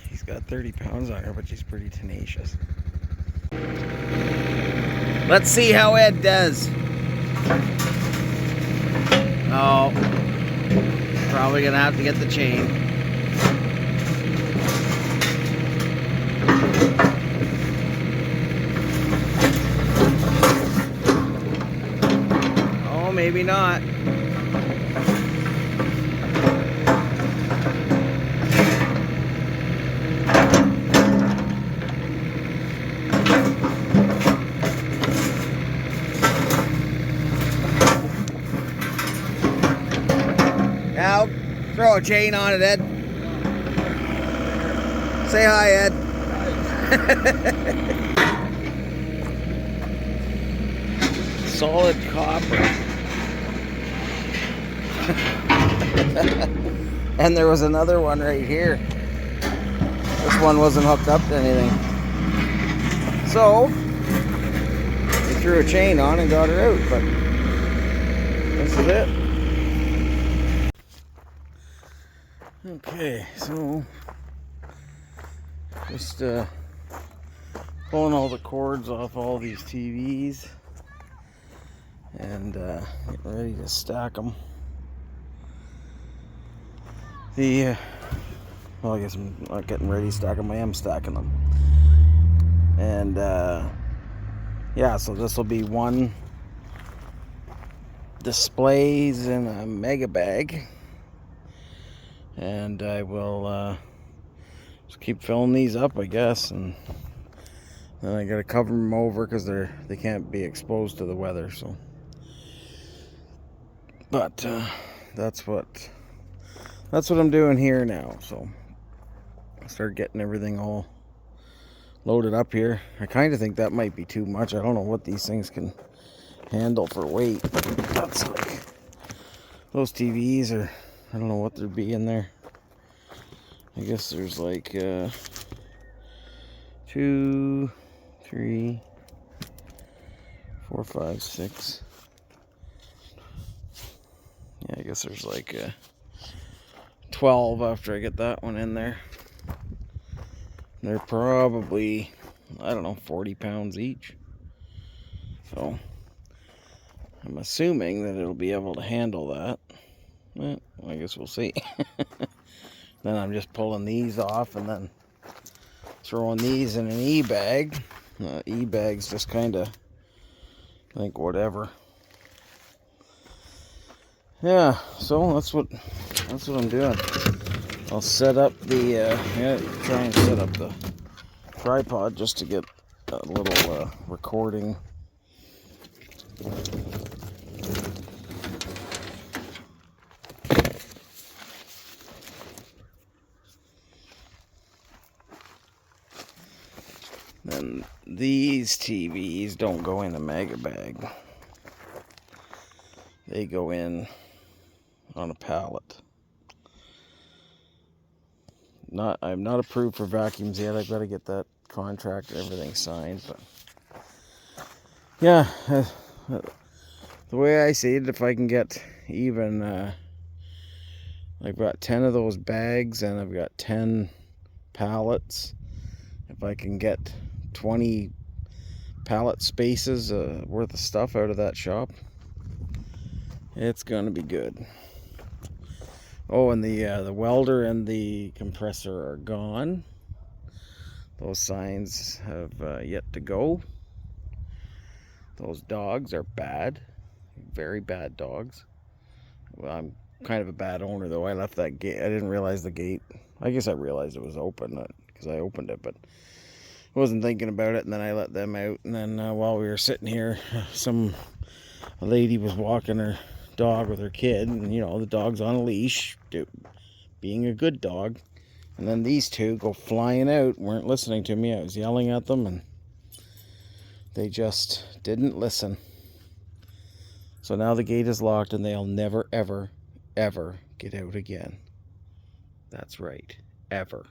he's got 30 pounds on her, but she's pretty tenacious. Let's see how Ed does. Oh, probably gonna have to get the chain. Oh, maybe not. Now, throw a chain on it, Ed. Say hi, Ed. Solid copper. And there was another one right here. This one wasn't hooked up to anything. So, we threw a chain on and got her out, but this is it. Okay, so just pulling all the cords off all these TVs and getting ready to stack them. Well, I guess I'm not getting ready to stack them, I am stacking them. And yeah, so this will be one displays in a mega bag. And I will just keep filling these up, I guess, and then I gotta cover them over because they can't be exposed to the weather. So, but that's what I'm doing here now. So I'll start getting everything all loaded up here. I kind of think that might be too much. I don't know what these things can handle for weight. That's like those TVs are. I don't know what there'd be in there. I guess there's like 2, 3, 4, 5, 6. Yeah, I guess there's like 12 after I get that one in there. They're probably, I don't know, 40 pounds each. So I'm assuming that it'll be able to handle that. Well, I guess we'll see. Then I'm just pulling these off and then throwing these in an e-bag. E-bag's just kind of, I think, whatever. Yeah, so that's what I'm doing. I'll set up the try and set up the tripod just to get a little recording. And these TVs don't go in the mega bag. They go in on a pallet. I'm not approved for vacuums yet. I've got to get that contract and everything signed. But yeah, the way I see it, if I can get even, I've got 10 of those bags and I've got 10 pallets. If I can get 20 pallet spaces worth of stuff out of that shop, it's gonna be good. Oh, and the welder and the compressor are gone. Those signs have yet to go. Those dogs are bad, very bad dogs. Well, I'm kind of a bad owner though. I left that gate. I didn't realize the gate. I guess I realized it was open because I opened it, but I wasn't thinking about it. And then I let them out. And then while we were sitting here, a lady was walking her dog with her kid, and you know the dog's on a leash, being a good dog. And then these two go flying out, weren't listening to me. I was yelling at them, and they just didn't listen. So now the gate is locked, and they'll never, ever, ever get out again. That's right, ever.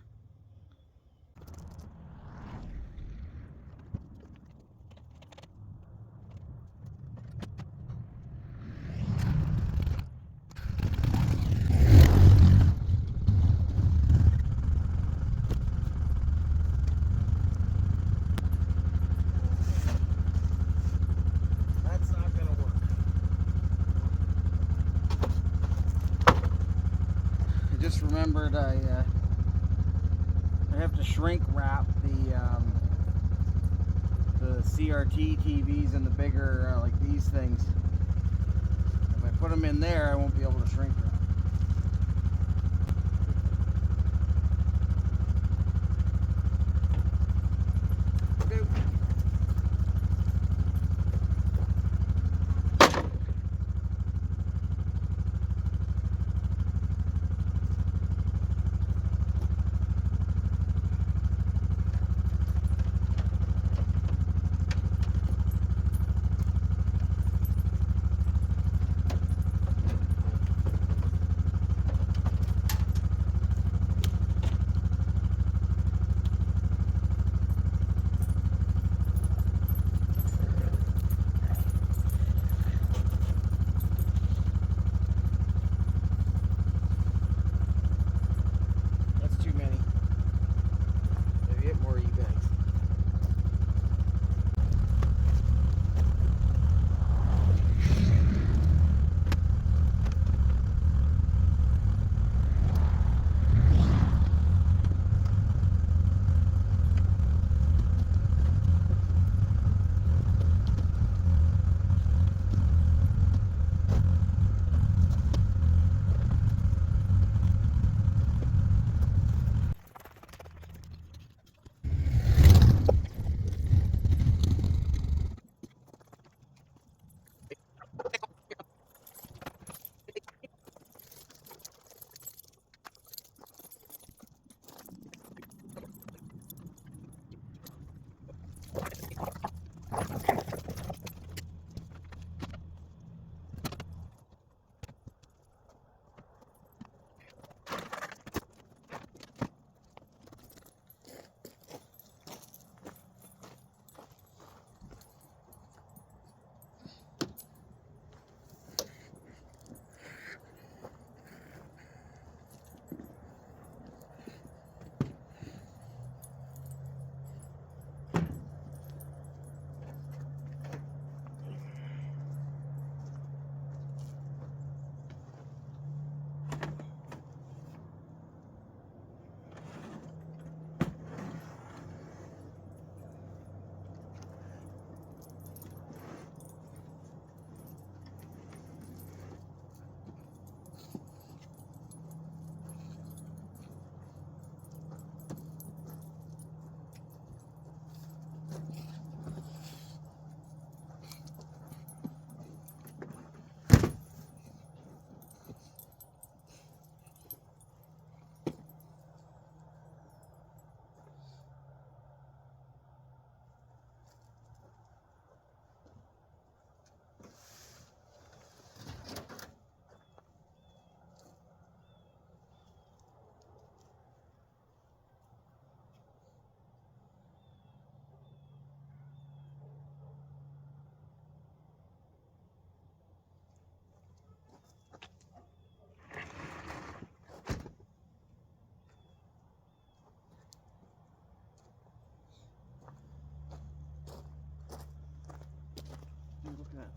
just remembered I have to shrink wrap the CRT TVs and the bigger like these things. If I put them in there, I won't be able to shrink wrap. Looking at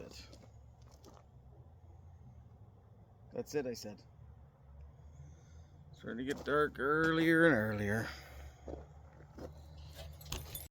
it. That's it, I said. It's starting to get dark earlier and earlier.